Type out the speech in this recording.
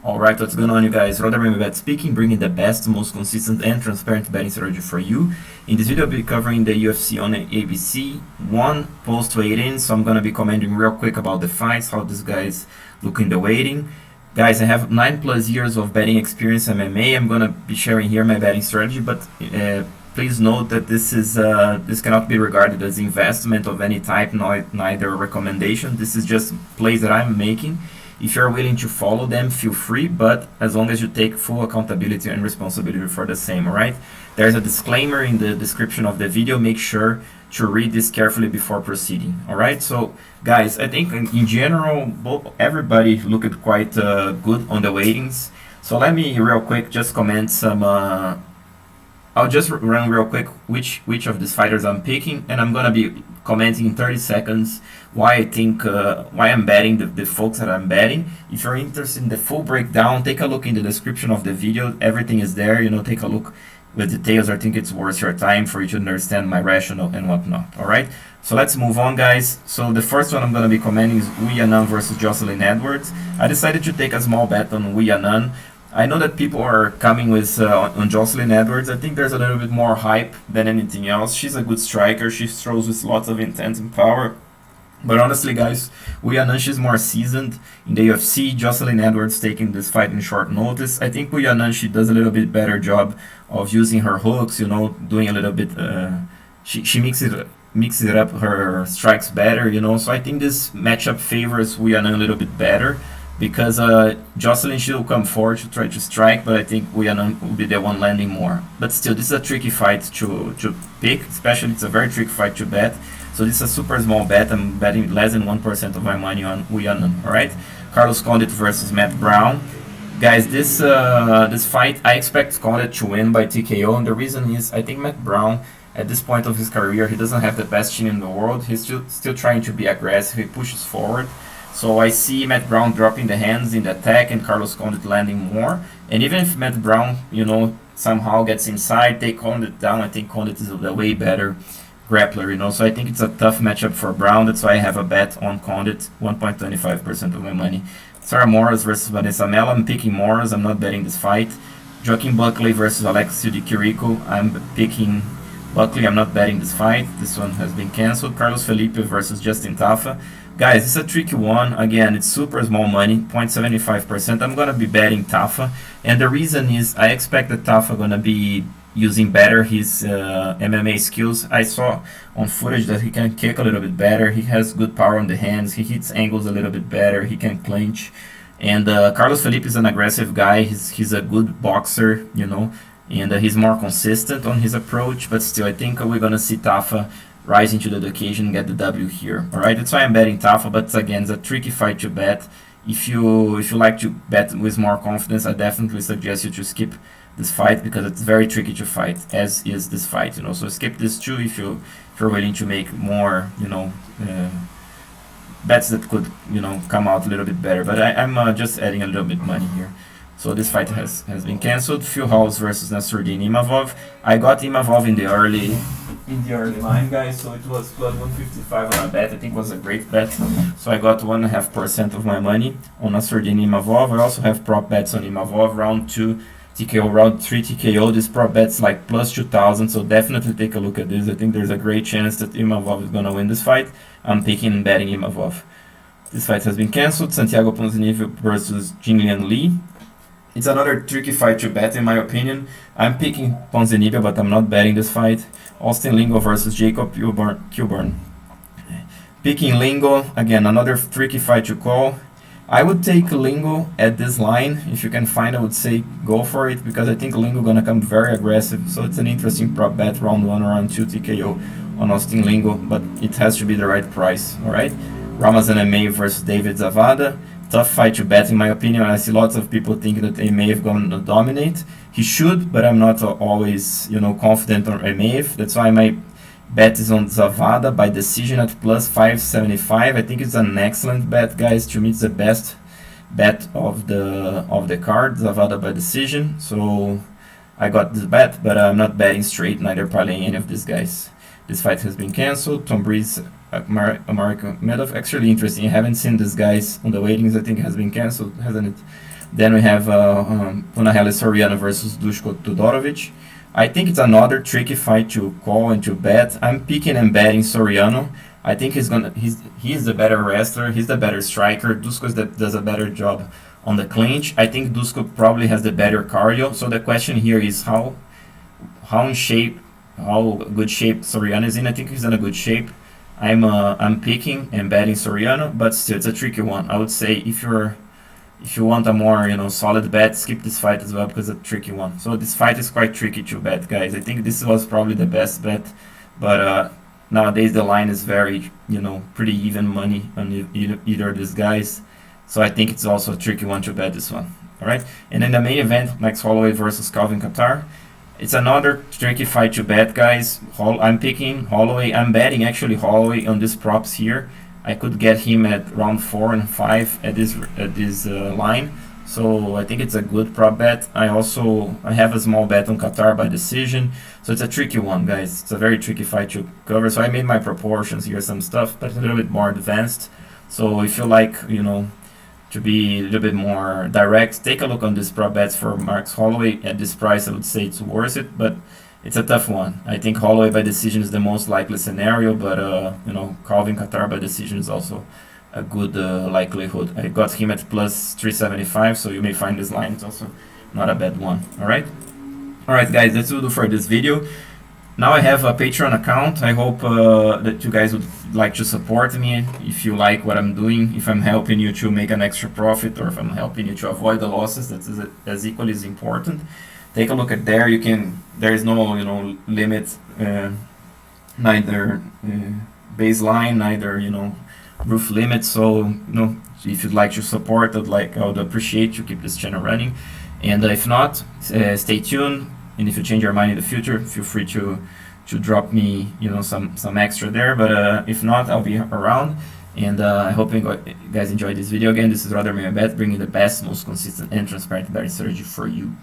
Alright, what's going on, you guys? Imavov speaking, bringing the best, most consistent and transparent betting strategy for you. In this video I'll be covering the UFC on ABC 1 post weigh-in, so I'm going to be commenting real quick about the fights, how this guy's looking the weighting. Guys, I have 9+ years of betting experience in MMA. I'm going to be sharing here my betting strategy, but please note that this cannot be regarded as investment of any type, neither a recommendation. This is just plays that I'm making. If you're willing to follow them, feel free, but as long as you take full accountability and responsibility for the same, alright? There's a disclaimer in the description of the video. Make sure to read this carefully before proceeding, alright? So, guys, I think in general, everybody looked quite good on the weightings. So let me real quick just comment some... I'll just run real quick which of these fighters I'm picking, and I'm gonna be commenting in 30 seconds why I think why I'm betting the folks that I'm betting. If you're interested in the full breakdown, take a look in the description of the video. Everything is there. You know, take a look with details. I think it's worth your time for you to understand my rationale and whatnot. All right. So let's move on, guys. So the first one I'm gonna be commenting is Yanan versus Jocelin Edwards. I decided to take a small bet on Yanan. I know that people are coming with on Jocelin Edwards. I think there's a little bit more hype than anything else. She's a good striker. She throws with lots of intent and power. But honestly, guys, Yanan, she's more seasoned in the UFC. Jocelin Edwards taking this fight in short notice. I think Yanan, she does a little bit better job of using her hooks. You know, doing a little bit. She mixes it up her strikes better. You know, so I think this matchup favors Yanan a little bit better. Because Jocelin, she'll come forward to try to strike, but I think Yanan will be the one landing more. But still, this is a tricky fight to pick, especially it's a very tricky fight to bet. So this is a super small bet. I'm betting less than 1% of my money on Yanan. Alright? Carlos Condit versus Matt Brown. Guys, this fight, I expect Condit to win by TKO, and the reason is I think Matt Brown, at this point of his career, he doesn't have the best chin in the world. He's still trying to be aggressive. He pushes forward. So I see Matt Brown dropping the hands in the attack and Carlos Condit landing more. And even if Matt Brown, you know, somehow gets inside, take Condit down, I think Condit is a way better grappler, you know. So I think it's a tough matchup for Brown. That's why I have a bet on Condit, 1.25% of my money. Sarah Moras versus Vanessa Mello. I'm picking Moras. I'm not betting this fight. Joaquin Buckley versus Alexio Di Chirico. I'm picking Buckley. I'm not betting this fight. This one has been cancelled. Carlos Felipe versus Justin Tafa. Guys, it's a tricky one. Again, it's super small money, 0.75%. I'm going to be betting Tafa. And the reason is I expect that Tafa going to be using better his MMA skills. I saw on footage that he can kick a little bit better. He has good power on the hands. He hits angles a little bit better. He can clinch. And Carlos Felipe is an aggressive guy. He's a good boxer, you know. And he's more consistent on his approach. But still, I think we're going to see Tafa rising to the occasion and get the W here. Alright, that's why I'm betting Tafa, but again, it's a tricky fight to bet. If you like to bet with more confidence, I definitely suggest you to skip this fight because it's very tricky to fight, as is this fight, you know. So skip this too if you're willing to make more, you know, bets that could, you know, come out a little bit better. But I'm just adding a little bit money here. So this fight has been cancelled. Hawes versus Nassourdine Imavov. I got Imavov in the early line, guys, so it was plus 155 on a bet. I think it was a great bet. So I got 1.5% of my money on Nassourdine Imavov. I also have prop bets on Imavov, round 2 TKO, round 3 TKO. This prop bet's like plus 2,000, so definitely take a look at this. I think there's a great chance that Imavov is going to win this fight. I'm picking and betting Imavov. This fight has been cancelled. Santiago Ponzinibbio versus Jingliang. It's another tricky fight to bet, in my opinion. I'm picking Ponzinibbio, but I'm not betting this fight. Austin Lingo versus Jacob Kilburn. Picking Lingo, again, another tricky fight to call. I would take Lingo at this line. If you can find, I would say go for it, because I think Lingo gonna come very aggressive. So it's an interesting prop bet, round 1 or round 2 TKO on Austin Lingo, but it has to be the right price, alright? Ramazan Emeev versus David Zawada. Tough fight to bet, in my opinion. I see lots of people thinking that Emeev gonna dominate. He should, but I'm not always, you know, confident on Emeev. That's why my bet is on Zawada by decision at plus 575. I think it's an excellent bet, guys. To me, it's the best bet of the card, Zawada by decision. So I got this bet, but I'm not betting straight, neither parlaying any of these guys. This fight has been cancelled. Tom Breeze, American Medov. Actually interesting. I haven't seen these guys on the weightings. I think it has been cancelled, hasn't it? Then we have Punahele Soriano versus Dusko Todorovic. I think it's another tricky fight to call and to bet. I'm picking and betting Soriano. I think he's the better wrestler. He's the better striker. Dusko does a better job on the clinch. I think Dusko probably has the better cardio. So the question here is how good shape Soriano is in. I think he's in a good shape. I'm picking and betting Soriano, but still it's a tricky one. I would say if you want a more solid bet, skip this fight as well because it's a tricky one. So this fight is quite tricky to bet, guys. I think this was probably the best bet, but nowadays the line is very pretty even money on either of these guys. So I think it's also a tricky one to bet this one. All right, and then the main event, Max Holloway versus Calvin Kattar. It's another tricky fight to bet, guys. I'm picking Holloway. I'm betting actually Holloway on these props here. I could get him at round 4 and 5 at this line. So I think it's a good prop bet. I have a small bet on Kattar by decision. So it's a tricky one, guys. It's a very tricky fight to cover. So I made my proportions here, some stuff, but a little bit more advanced. So if you like, to be a little bit more direct, take a look on this prop bets for Max Holloway. At this price, I would say it's worth it, but it's a tough one. I think Holloway by decision is the most likely scenario, but Calvin Kattar by decision is also a good likelihood. I got him at plus 375, so you may find this line. It's also not a bad one. All right, guys, that's all for this video. Now I have a Patreon account. I hope that you guys would like to support me if you like what I'm doing, if I'm helping you to make an extra profit, or if I'm helping you to avoid the losses. That's as equally as important. Take a look at there. There is no limit, neither baseline, neither roof limit. So if you'd like to support, I would appreciate you keep this channel running. And if not, stay tuned. And if you change your mind in the future, feel free to drop me some extra there. But if not, I'll be around. And I hope you guys enjoyed this video. Again, this is Rodder Imavov, bringing the best, most consistent and transparent betting strategy for you.